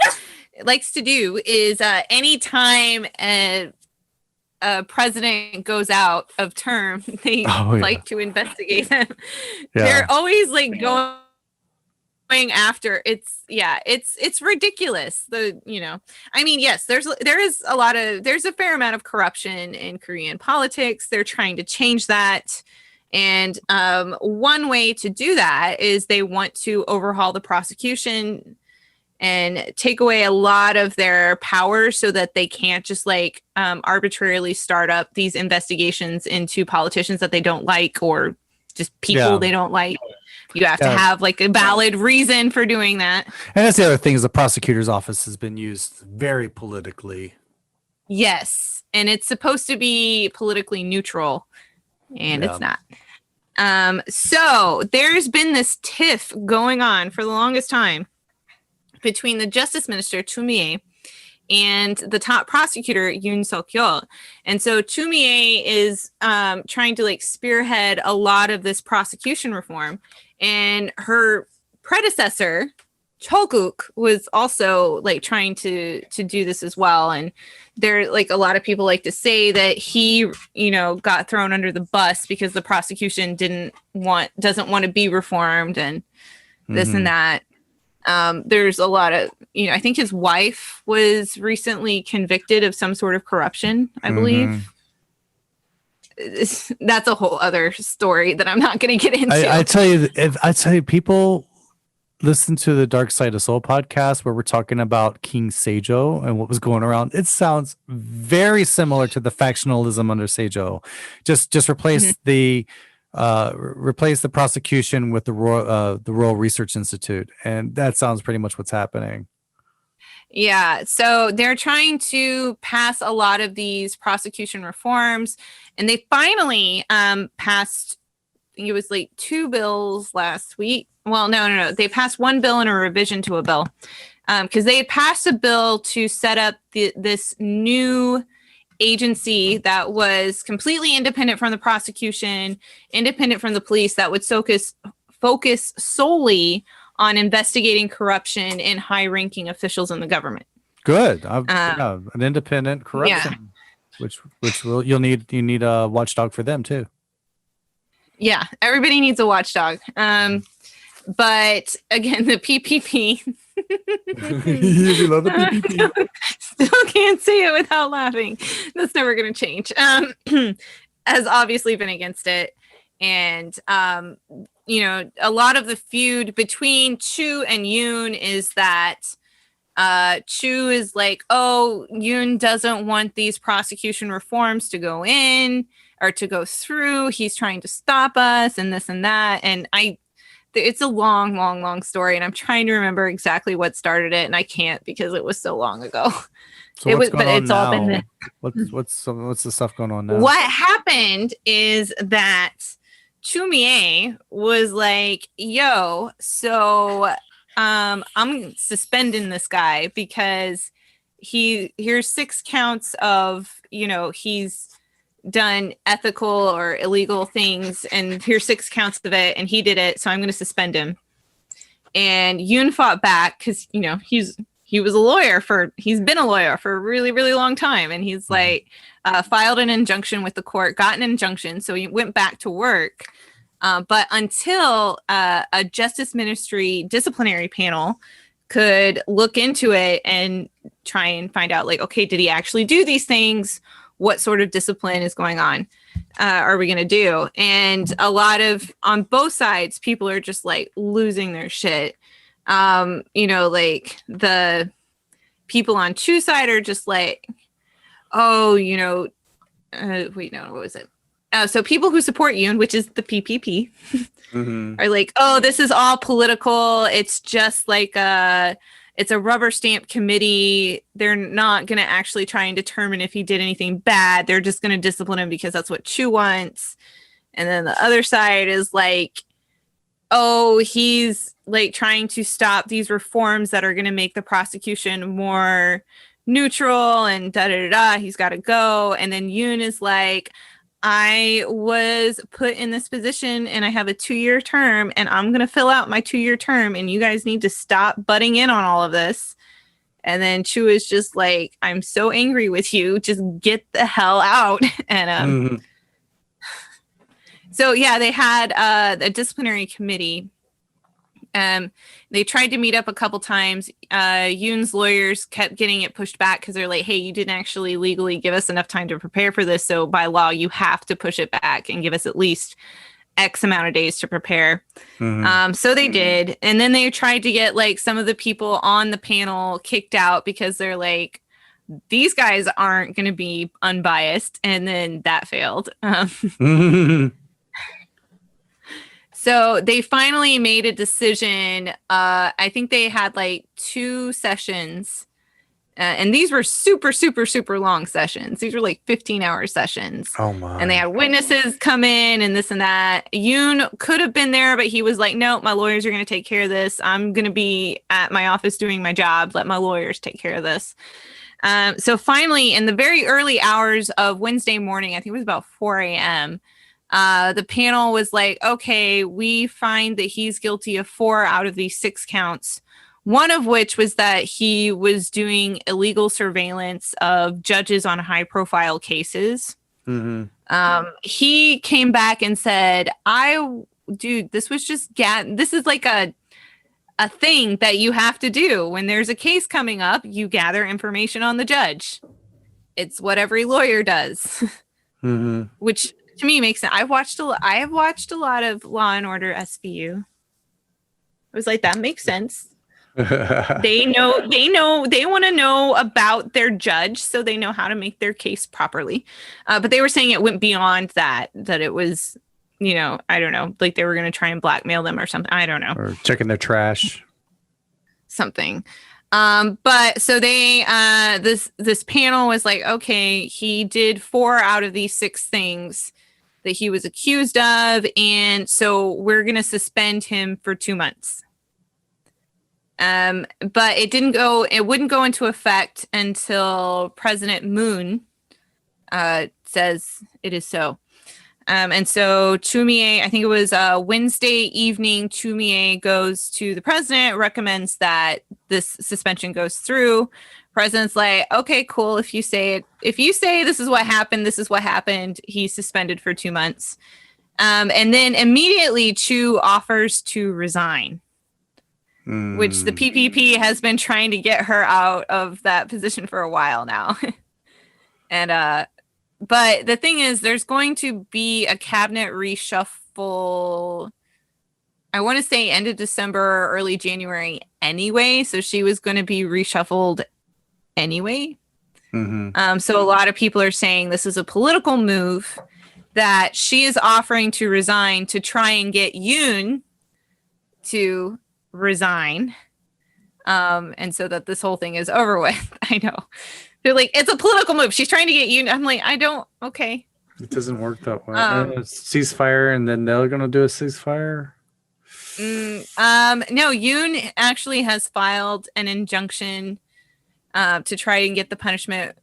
do is anytime a president goes out of term, they like to investigate them. They're always like going after. It's ridiculous. I mean, yes, there's a fair amount of corruption in Korean politics. They're trying to change that. And one way to do that is they want to overhaul the prosecution and take away a lot of their power so that they can't just arbitrarily start up these investigations into politicians that they don't like or just people they don't like. You have to have a valid reason for doing that. And that's the other thing is the prosecutor's office has been used very politically. Yes. And it's supposed to be politically neutral, and it's not. So there's been this tiff going on for the longest time between the Justice Minister, Choo Mi-ae, and the top prosecutor, Yoon Suk-yeol. And so Choo Mi-ae is trying to spearhead a lot of this prosecution reform. And her predecessor, Cho-guk, was also trying to do this as well. And there a lot of people like to say that he, got thrown under the bus because the prosecution doesn't want to be reformed and this and that. There's a lot of, I think his wife was recently convicted of some sort of corruption, I believe. That's a whole other story that I'm not going to get into. I tell you, people listen to the Dark Side of Soul podcast where we're talking about King Seijo and what was going around. It sounds very similar to the factionalism under Seijo. Just replace the prosecution with the Royal Research Institute, and that sounds pretty much what's happening. Yeah, so they're trying to pass a lot of these prosecution reforms, and they finally passed, I think it was 2 bills last week. Well, no. They passed 1 bill and a revision to a bill because they had passed a bill to set up this new agency that was completely independent from the prosecution, independent from the police, that would focus solely on investigating corruption in high-ranking officials in the government. Good. An independent corruption, which you need a watchdog for them too. Yeah, everybody needs a watchdog. But again, the PPP. You love the PPP. Still can't say it without laughing. That's never going to change. Has obviously been against it. And, a lot of the feud between Choo and Yoon is that Choo is Yoon doesn't want these prosecution reforms to go in or to go through. He's trying to stop us and this and that. And it's a long, long, long story. And I'm trying to remember exactly what started it. And I can't because it was so long ago. So what's the stuff going on now? What happened is that Choo Mi-ae was like, yo, so I'm suspending this guy because here's 6 counts of, he's done ethical or illegal things, and here's 6 counts of it, and he did it, so I'm going to suspend him. And Yoon fought back because, he's been a lawyer for a really, really long time, and he's filed an injunction with the court, got an injunction, so he went back to work. But until a Justice Ministry disciplinary panel could look into it and try and find out, okay, did he actually do these things? What sort of discipline is going on? are we going to do? And a lot of, on both sides, people are just like losing their shit. Like the people on Chu's side are just like, oh, wait, no, what was it? So people who support Yoon, which is the PPP, are like, oh, this is all political. It's just like it's a rubber stamp committee. They're not going to actually try and determine if he did anything bad. They're just going to discipline him because that's what Chu wants. And then the other side is like, oh, he's like trying to stop these reforms that are going to make the prosecution more neutral and da-da-da-da. He's got to go. And then Yoon is like, I was put in this position and I have a 2-year term and I'm going to fill out my 2-year term and you guys need to stop butting in on all of this. And then Chu is just like, I'm so angry with you. Just get the hell out. And so, yeah, they had a disciplinary committee. They tried to meet up a couple times. Yoon's lawyers kept getting it pushed back because they're like, hey, you didn't actually legally give us enough time to prepare for this. So by law, you have to push it back and give us at least X amount of days to prepare. So they did. And then they tried to get like some of the people on the panel kicked out because they're like, these guys aren't going to be unbiased. And then that failed. So they finally made a decision. I think they had like 2 sessions. And these were super, super, super long sessions. These were like 15-hour sessions. Oh my. And they had witnesses come in and this and that. Yoon could have been there, but he was like, no, my lawyers are going to take care of this. I'm going to be at my office doing my job. Let my lawyers take care of this. So finally, in the very early hours of Wednesday morning, I think it was about 4 a.m., the panel was like, okay, we find that he's guilty of 4 out of these 6 counts. One of which was that he was doing illegal surveillance of judges on high profile cases. He came back and said, this was just, this is like a thing that you have to do. When there's a case coming up, you gather information on the judge. It's what every lawyer does, which to me makes sense. I have watched a lot of Law and Order SVU. I was like, that makes sense. They want to know about their judge, so they know how to make their case properly. But they were saying it went beyond that it was, I don't know, like they were going to try and blackmail them or something. I don't know. Or checking their trash. Something. But so they, this panel was like, okay, he did 4 out of these 6 things that he was accused of. And so we're going to suspend him for 2 months. But it wouldn't go into effect until President Moon says it is so. And so Chumie, I think it was Wednesday evening, Chumie goes to the president, recommends that this suspension goes through. President's like, okay, cool. If you say this is what happened, this is what happened. He's suspended for 2 months. And then immediately Chu offers to resign. Which the PPP has been trying to get her out of that position for a while now. And but the thing is, there's going to be a cabinet reshuffle, I want to say end of December or early January anyway, so she was going to be reshuffled anyway. So a lot of people are saying this is a political move, that she is offering to resign to try and get Yoon to resign, and so that this whole thing is over with. I know they're like, it's a political move, she's trying to get you. I'm like, okay, it doesn't work that way. Ceasefire, and then they're gonna do a ceasefire. No, Yoon actually has filed an injunction to try and get the punishment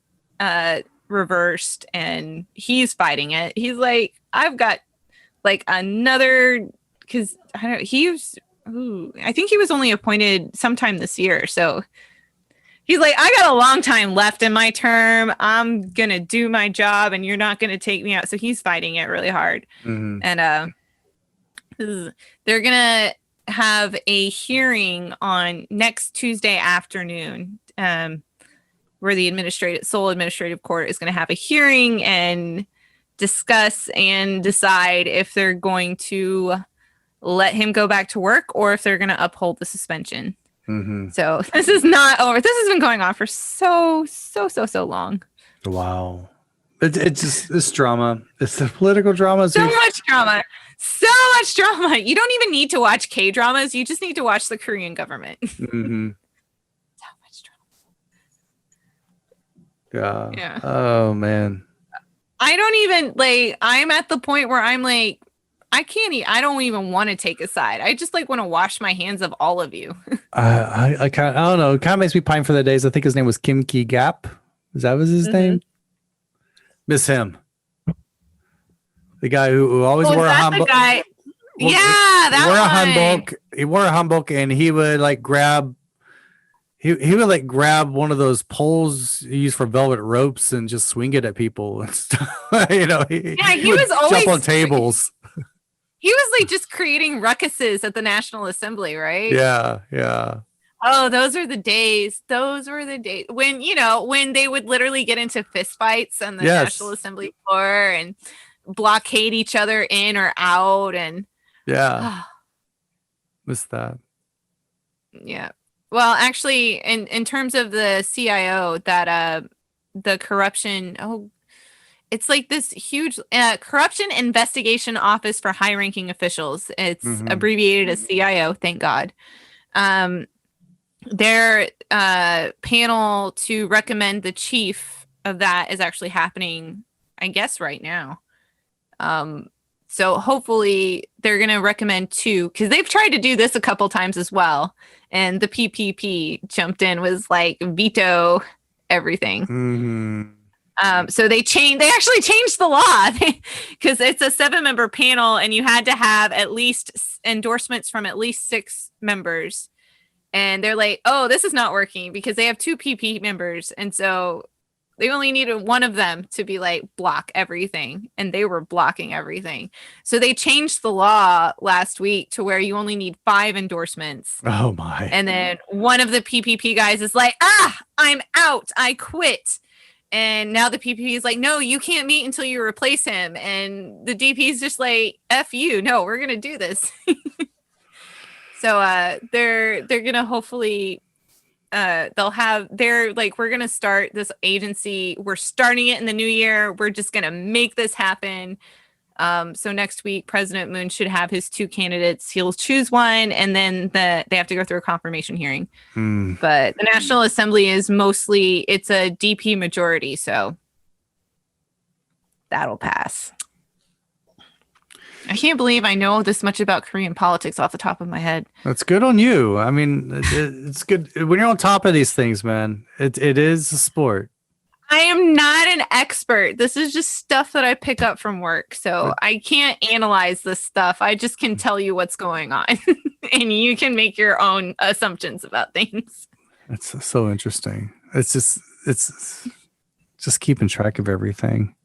reversed, and he's fighting it. He's like, I've got like another, because I don't know, I think he was only appointed sometime this year. So he's like, I got a long time left in my term. I'm going to do my job and you're not going to take me out. So he's fighting it really hard. And they're going to have a hearing on next Tuesday afternoon, where the Seoul Administrative Court is going to have a hearing and discuss and decide if they're going to let him go back to work or if they're going to uphold the suspension. Mm-hmm. So this is not over. This has been going on for so long. Wow. It's drama. It's the political drama. So much drama. You don't even need to watch K-dramas. You just need to watch the Korean government. Mm-hmm. So much drama. Yeah. Oh man. I don't even I'm at the point where I'm like, I don't even want to take a side. I just want to wash my hands of all of you. I don't know. It kind of makes me pine for the days. I think his name was Kim Ki Gap. That was his name? Miss him. The guy who always wore a hanbok. Yeah, that wore one. a hanbok. He wore a hanbok and he would grab. He would grab one of those poles you use for velvet ropes and just swing it at people and stuff. He was always jump on tables. He was just creating ruckuses at the National Assembly, right? Yeah. Oh, those are the days. Those were the days when, when they would literally get into fistfights on the National Assembly floor and blockade each other in or out. And miss that. Yeah. Well, actually, in terms of the CIO, that the corruption, it's this huge corruption investigation office for high-ranking officials. It's abbreviated as CIO, thank God. Their panel to recommend the chief of that is actually happening, I guess, right now. So hopefully they're going to recommend 2, because they've tried to do this a couple times as well. And the PPP jumped in, was veto everything. Mm-hmm. So they actually changed the law because it's a 7-member panel and you had to have at least endorsements from at least 6 members. And they're like, oh, this is not working because they have 2 PP members. And so they only needed one of them to be block everything. And they were blocking everything. So they changed the law last week to where you only need 5 endorsements. Oh my. And then one of the PPP guys is I'm out. I quit. And now the PPP is no, you can't meet until you replace him. And the DP is just F you. No, we're going to do this. So they're going to hopefully we're going to start this agency. We're starting it in the new year. We're just going to make this happen. So next week, President Moon should have his 2 candidates. He'll choose one, and then they have to go through a confirmation hearing. But the National Assembly is it's a DP majority, so that'll pass. I can't believe I know this much about Korean politics off the top of my head. That's good on you. I mean, it's good when you're on top of these things, man. It is a sport. I am not an expert. This is just stuff that I pick up from work. So I can't analyze this stuff. I just can tell you what's going on. And you can make your own assumptions about things. It's so interesting. It's just keeping track of everything.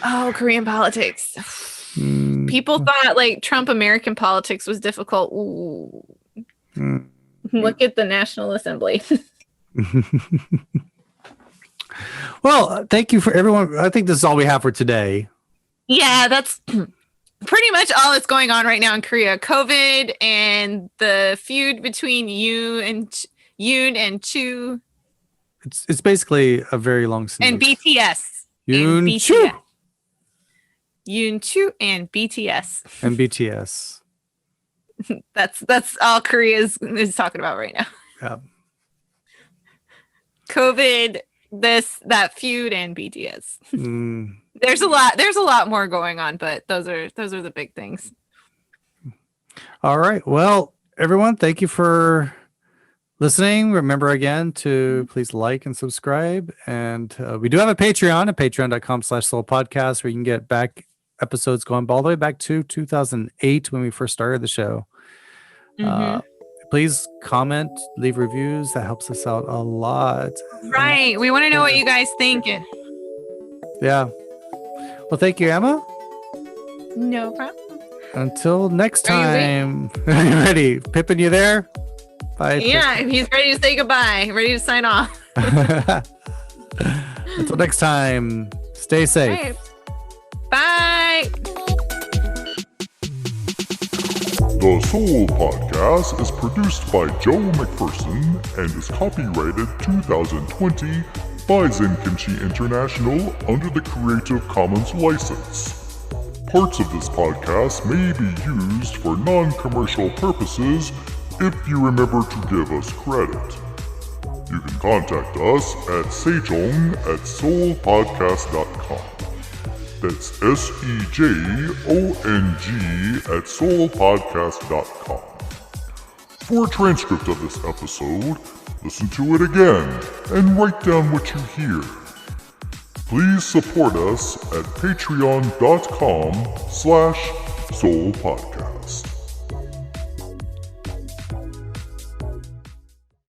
Oh, Korean politics. People thought Trump American politics was difficult. Ooh. Look at the National Assembly. Well, thank you for everyone. I think this is all we have for today. Yeah, that's pretty much all that's going on right now in Korea. COVID and the feud between Yoon and Chu. It's basically a very long sentence. And BTS. Yoon Chu. Yoon Chu and BTS. And BTS. That's all Korea is talking about right now. Yeah. COVID, that feud, and BTS. There's a lot more going on, but those are the big things. All right. Well, everyone, thank you for listening. Remember again to please like and subscribe. And we do have a Patreon at patreon.com/SeoulPodcast where you can get back episodes going all the way back to 2008 when we first started the show. Please comment, leave reviews. That helps us out a lot. Right. We want to know what you guys think. Yeah. Well, thank you, Emma. No problem. Until next time. Are you ready? Pippin, you there? Bye. Yeah, he's ready to say goodbye. Ready to sign off. Until next time, stay safe. Right. The Soul Podcast is produced by Joe McPherson and is copyrighted 2020 by Zen Kimchi International under the Creative Commons license. Parts of this podcast may be used for non-commercial purposes if you remember to give us credit. You can contact us at sejong@soulpodcast.com. That's SEJONG@soulpodcast.com. For a transcript of this episode, listen to it again and write down what you hear. Please support us at patreon.com/soulpodcast.